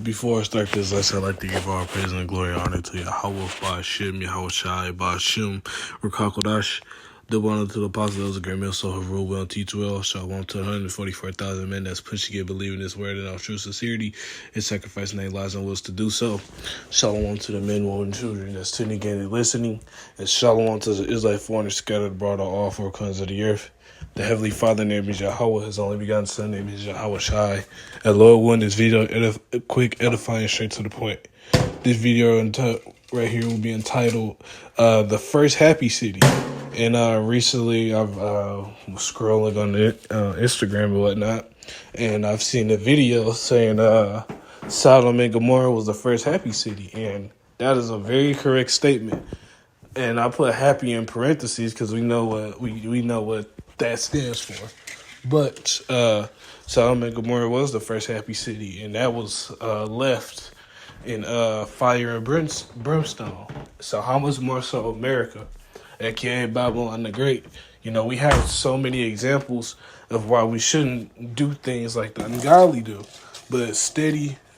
Before I start this lesson, I'd like to give all praise and glory and honor to Yahweh, Ba'ashem, Yahweh Shai, Ba'ashem, Rakakodash. Double honor to the apostles, the great Milso, who rule well and teach well. Shalom to 144,000 men that's pushing it, believing this word in all true sincerity, and sacrificing their lives and wills to do so. Shalom to the men, women, and children that's tuning in and listening. And shalom to the Israelite foreigners scattered abroad on all four corners of the earth. The Heavenly Father named is Yahweh, his only begotten Son named is Yahweh Shai. And Lord willing, this video quick, edifying, straight to the point. This video right here will be entitled "The First Happy City." And recently, I've was scrolling on Instagram and whatnot, and I've seen a video saying Sodom and Gomorrah was the first happy city, and that is a very correct statement. And I put "happy" in parentheses because we know what we know what that stands for. But Sodom and Gomorrah was the first happy city, and that was left in fire and brimstone. So how much more so America, aka Babylon the Great? You know, we have so many examples of why we shouldn't do things like the ungodly do, but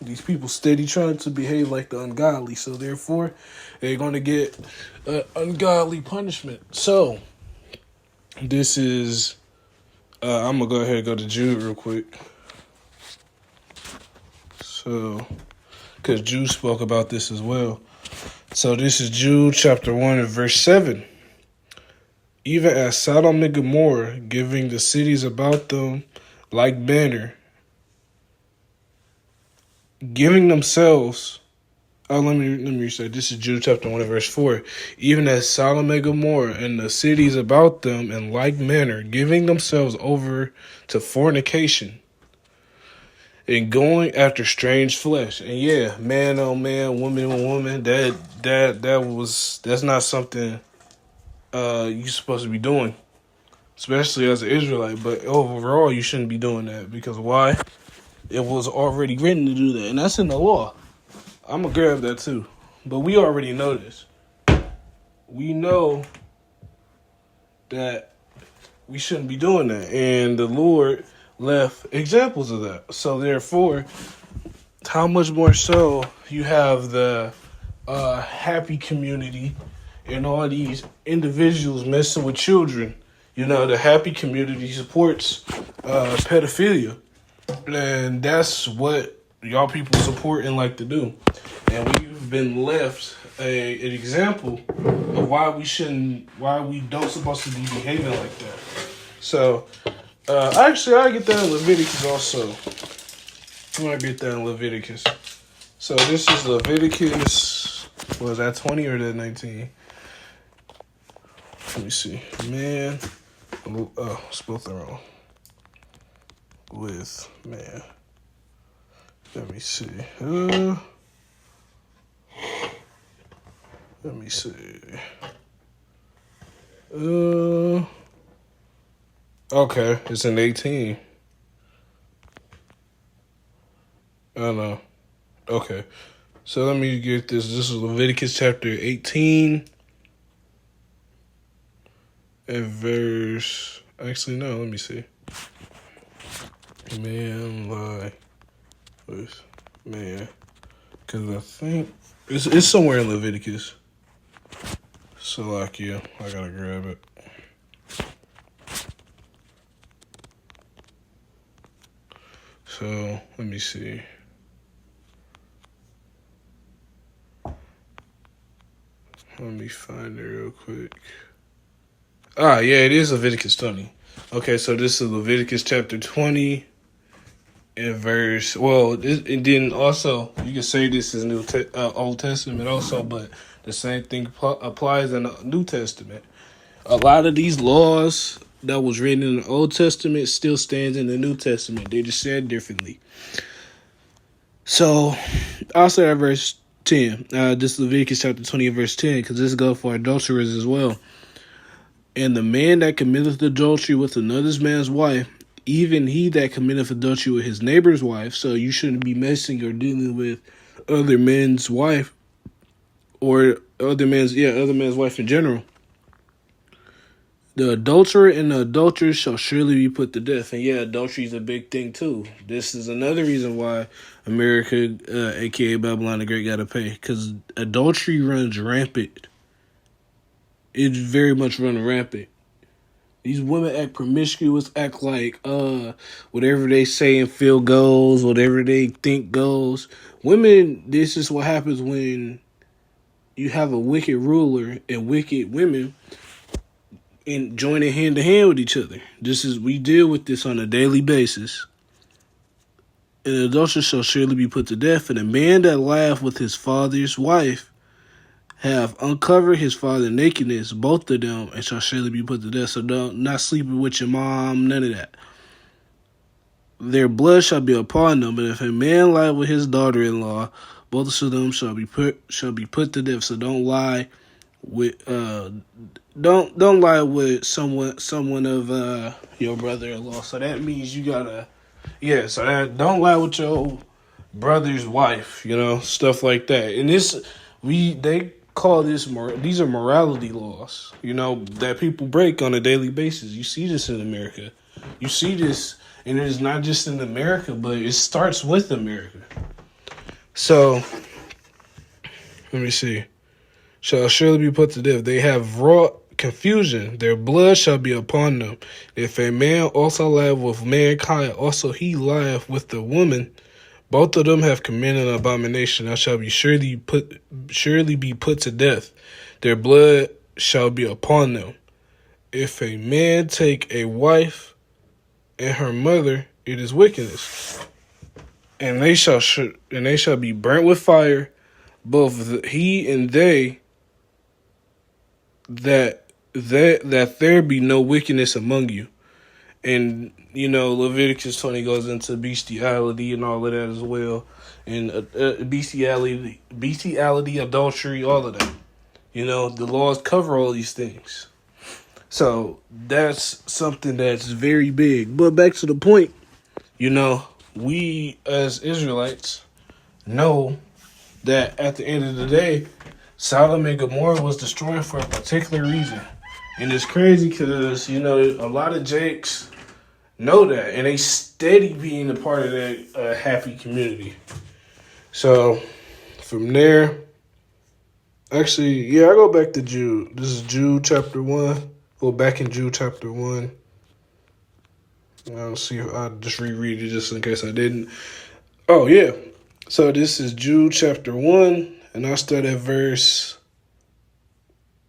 these people steady trying to behave like the ungodly, so therefore they're going to get ungodly punishment. So this is I'm gonna go ahead and go to Jude real quick. So, because Jude spoke about this as well. So this is Jude chapter 1 and verse 7. Even as Sodom and Gomorrah, giving the cities about them like manner, giving themselves. Let me restart. This is Jude chapter 1 and verse 4. Even as Sodom and Gomorrah and the cities about them in like manner, giving themselves over to fornication and going after strange flesh. And yeah, man on man, woman on woman, that's not something you're supposed to be doing, especially as an Israelite. But overall, you shouldn't be doing that, because why? It was already written to do that, and that's in the law. I'm going to grab that too. But we already know this. We know that we shouldn't be doing that. And the Lord left examples of that. So therefore, how much more so you have the happy community and all these individuals messing with children. You know, the happy community supports pedophilia. And that's what y'all people support and like to do. And we've been left an example of why we don't supposed to be behaving like that. So, actually, I get that in Leviticus also. I'm going to get that in Leviticus. So this is Leviticus, was that 20 or that 19? Let me see. Man, spelled that wrong. With man. Let me see. Let me see. Okay, it's in 18. I know. Okay. So let me get this. This is Leviticus chapter 18 and verse. Actually, no, let me see. Man, lie with man. Because I think it's somewhere in Leviticus. Salakia. I gotta grab it. So, let me see. Let me find it real quick. Yeah, it is Leviticus 20. Okay, so this is Leviticus chapter 20 and verse. Well, and then also, you can say this is Old Testament also, but the same thing applies in the New Testament. A lot of these laws that was written in the Old Testament still stands in the New Testament. They just said differently. So, I'll start at verse 10. This is Leviticus chapter 20 and verse 10, because this goes for adulterers as well. And the man that committeth adultery with another man's wife, even he that committeth adultery with his neighbor's wife. So you shouldn't be messing or dealing with other men's wife, or other man's wife in general. The adulterer and the adulteress shall surely be put to death. And yeah, adultery is a big thing too. This is another reason why America, aka Babylon the Great, got to pay, because adultery runs rampant. It's very much running rampant. These women act promiscuous, act like whatever they say and feel goes, whatever they think goes. Women, this is what happens when you have a wicked ruler and wicked women and joining hand to hand with each other. We deal with this on a daily basis. And the adulterer shall surely be put to death, and a man that laugh with his father's wife have uncovered his father's nakedness, both of them, and shall surely be put to death. So don't not sleeping with your mom, none of that. Their blood shall be upon them, but if a man lie with his daughter-in-law, both of them shall be put to death. So don't lie with don't lie with someone of your brother-in-law. So that means you gotta so that don't lie with your brother's wife, stuff like that. And they call these are morality laws, that people break on a daily basis. You see this in America. You see this, and it is not just in America, but it starts with America. So let me see. Shall surely be put to death. They have wrought confusion. Their blood shall be upon them. If a man also lieth with mankind, also he lieth with the woman. Both of them have committed an abomination. I shall be surely be put to death. Their blood shall be upon them. If a man take a wife and her mother, it is wickedness, and they shall be burnt with fire, both he and they. That there be no wickedness among you. And, Leviticus 20 goes into bestiality and all of that as well. And bestiality, adultery, all of that. The laws cover all these things. So that's something that's very big. But back to the point, we as Israelites know that at the end of the day, Sodom and Gomorrah was destroyed for a particular reason. And it's crazy because, a lot of Jakes know that. And they steady being a part of that happy community. So, from there, I go back to Jude. This is Jude chapter 1. Go back in Jude chapter 1. I'll see if I'll just reread it just in case I didn't. Oh, yeah. So, this is Jude chapter 1. And I'll start at verse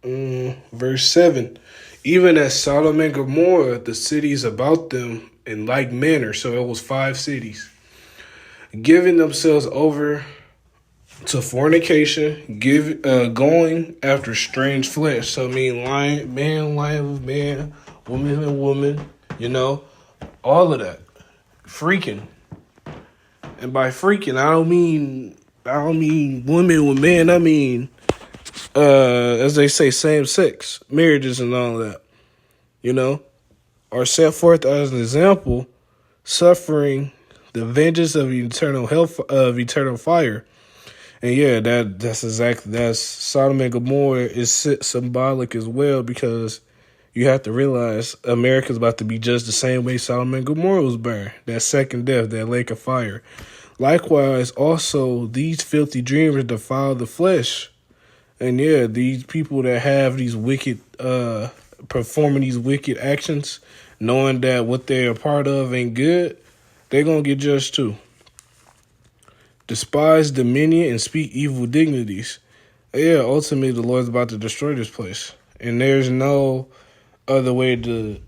7. Even as Sodom and Gomorrah, the cities about them in like manner, so it was 5 cities, giving themselves over to fornication, going after strange flesh. So man lying with man, woman with woman, all of that. Freaking. And by freaking, I don't mean women with men. I mean, as they say, same sex marriages and all of that, are set forth as an example, suffering the vengeance of eternal fire. And that's Sodom and Gomorrah is symbolic as well, because you have to realize America's about to be judged the same way Sodom and Gomorrah was burned. That second death, that lake of fire. Likewise, also, these filthy dreamers defile the flesh. And these people that have these wicked, performing these wicked actions, knowing that what they're a part of ain't good, they're going to get judged too. Despise dominion and speak evil dignities. Ultimately, the Lord's about to destroy this place. And there's no other way to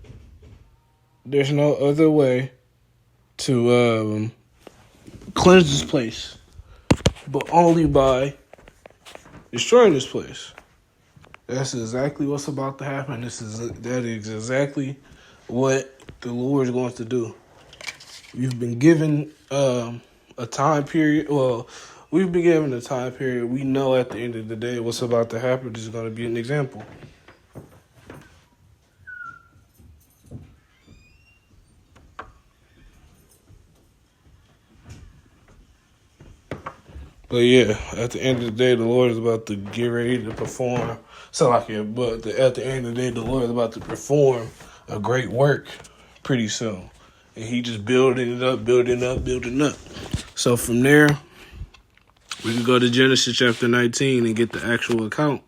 cleanse this place, but only by destroying this place. That's exactly what's about to happen. That is exactly what the Lord is going to do. We've been given a time period. Well, we've been given a time period. We know at the end of the day what's about to happen. This is going to be an example. But yeah, at the end of the day, the Lord is about to get ready to perform. Sound like it, but at the end of the day, the Lord is about to perform a great work pretty soon. And he just building it up, building up, building up. So from there, we can go to Genesis chapter 19 and get the actual account.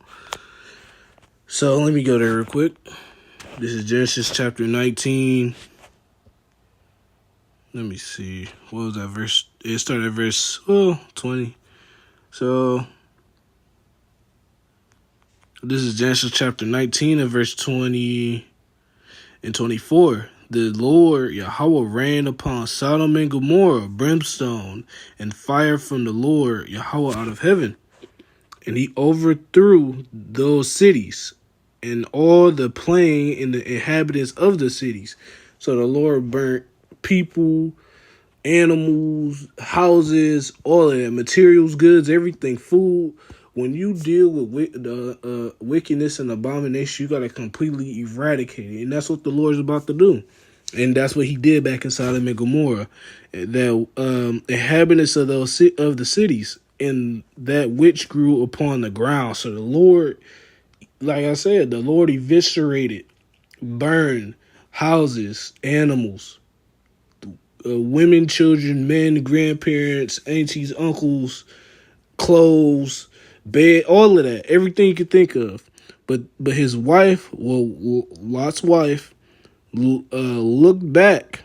So let me go there real quick. This is Genesis chapter 19. Let me see. What was that verse? It started at verse 20. So this is Genesis chapter 19 and verse 20 and 24. The Lord Yahweh rained upon Sodom and Gomorrah brimstone and fire from the Lord Yahweh out of heaven. And he overthrew those cities and all the plain and the inhabitants of the cities. So the Lord burnt people, animals, houses, all of that, materials, goods, everything, food. When you deal with wickedness and abomination, you got to completely eradicate it. And that's what the Lord's about to do. And that's what he did back in Sodom and Gomorrah. The inhabitants of the cities and that which grew upon the ground. So the Lord, like I said, the Lord eviscerated, burned houses, animals, women, children, men, grandparents, aunties, uncles, clothes, bed, all of that, everything you could think of. But his wife, Lot's wife, looked back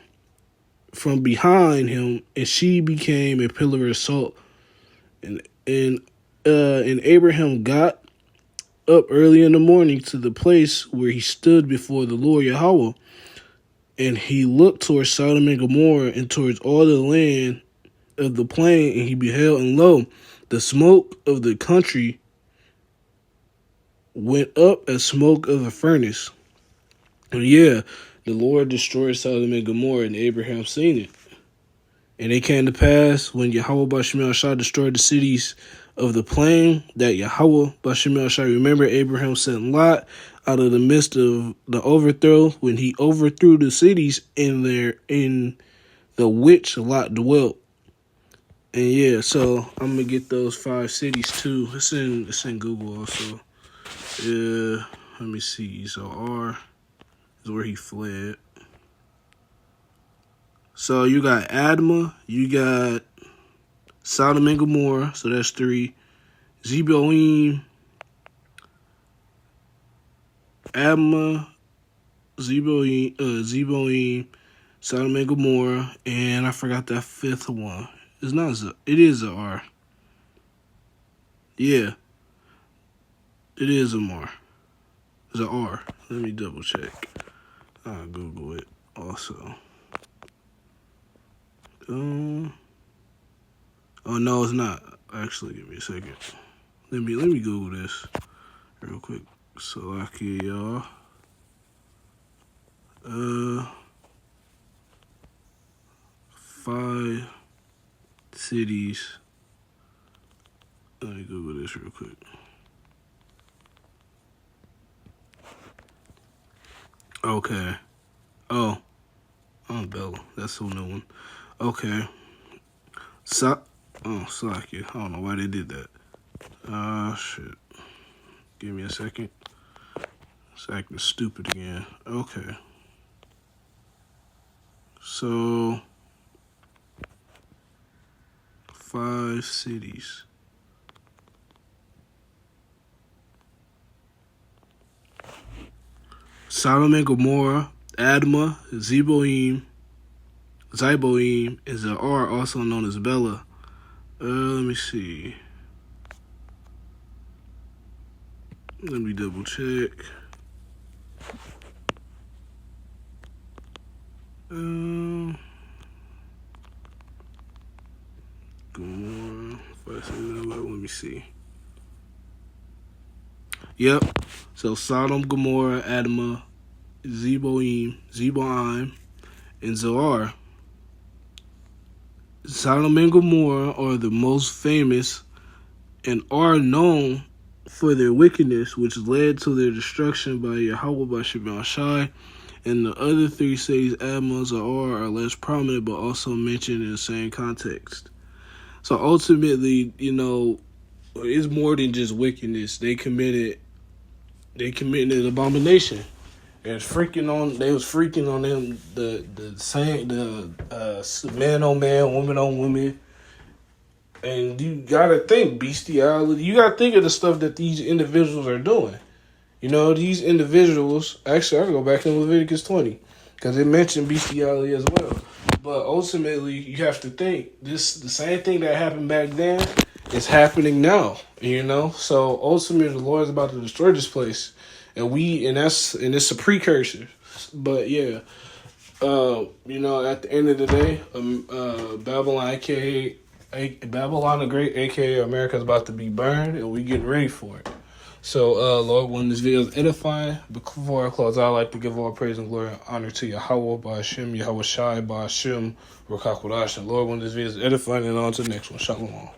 from behind him, and she became a pillar of salt. And Abraham got up early in the morning to the place where he stood before the Lord Yahweh, and he looked towards Sodom and Gomorrah and towards all the land of the plain, and he beheld, and lo, the smoke of the country went up as smoke of a furnace. And yeah, the Lord destroyed Sodom and Gomorrah, and Abraham seen it. And it came to pass when Yahweh Bashim Shai destroyed the cities of the plain that Yahweh Bashim Shai, remember Abraham sent Lot out of the midst of the overthrow when he overthrew the cities in the which Lot dwelt. And yeah, so I'm gonna get those 5 cities too. It's in Google also. Yeah, let me see. So R is where he fled. So you got Admah, you got Sodom and Gomorrah, so that's 3. Zeboim, Admah, Zeboim, Sodom and Gomorrah, and I forgot that 5th one. It's not it is a R. Yeah. It is a R. It's a R. Let me double check. I'll Google it also. Oh no, it's not. Actually, give me a second. Let me Google this real quick. Salakia, y'all. 5 cities. Let me Google this real quick. Okay. Oh, Bella. That's a new one. Okay. Salakia. I don't know why they did that. Shit. Give me a second. It's acting stupid again. Okay. So, 5 cities. Sodom and Gomorrah, Admah, Zeboim, and Zoar, also known as Bela. Let me see. Let me double check. Gomorrah. Let me see. Yep. So Sodom, Gomorrah, Admah, Zeboim, and Zoar. Sodom and Gomorrah are the most famous and are known for their wickedness, which led to their destruction by Yahweh Bashim Shai. And the other 3 cities, Admah, Zoar, are less prominent but also mentioned in the same context. So ultimately, you know, it's more than just wickedness. They committed an abomination. They was freaking on them man on man, woman on woman. And you gotta think bestiality. You gotta think of the stuff that these individuals are doing. You know, these individuals. Actually, I can go back in Leviticus 20 because it mentioned bestiality as well. But ultimately, you have to think the same thing that happened back then is happening now. You know, so ultimately, the Lord is about to destroy this place, and it's a precursor. But yeah, you know, at the end of the day, Babylon, Babylon the Great, aka America, is about to be burned, and we getting ready for it. So, Lord, when this video is edifying, before I close, I'd like to give all praise and glory and honor to Yahweh, Ba'ashem, Yahweh Shai, Ba'ashem, Ruach HaKodesh. And Lord, when this video is edifying, and on to the next one. Shalom.